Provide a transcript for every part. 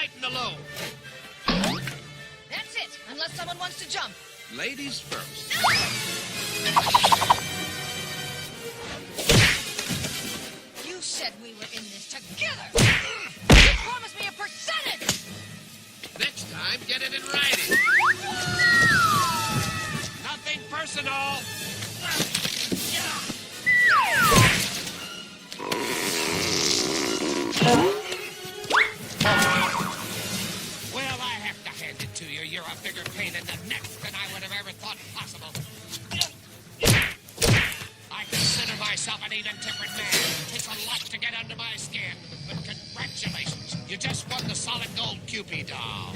lighten the load. That's it, unless someone wants to jump. Ladies first. You said we were in this together. You promised me a percentage. Next time, get it in writing. Nothing personal. Well, I have to hand it to you. You're a bigger pain in the neck than I would have ever thought possible. I consider myself an even-tempered man. It takes a lot to get under my skin. But congratulations. You just won the solid gold Cupid doll.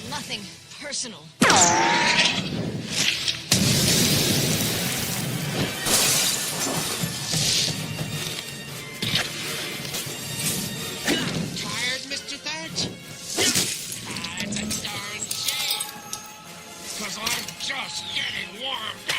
Nothing personal. Tired, Mr. Thatch? That's a darn shame. 'Cause I'm just getting warmed up.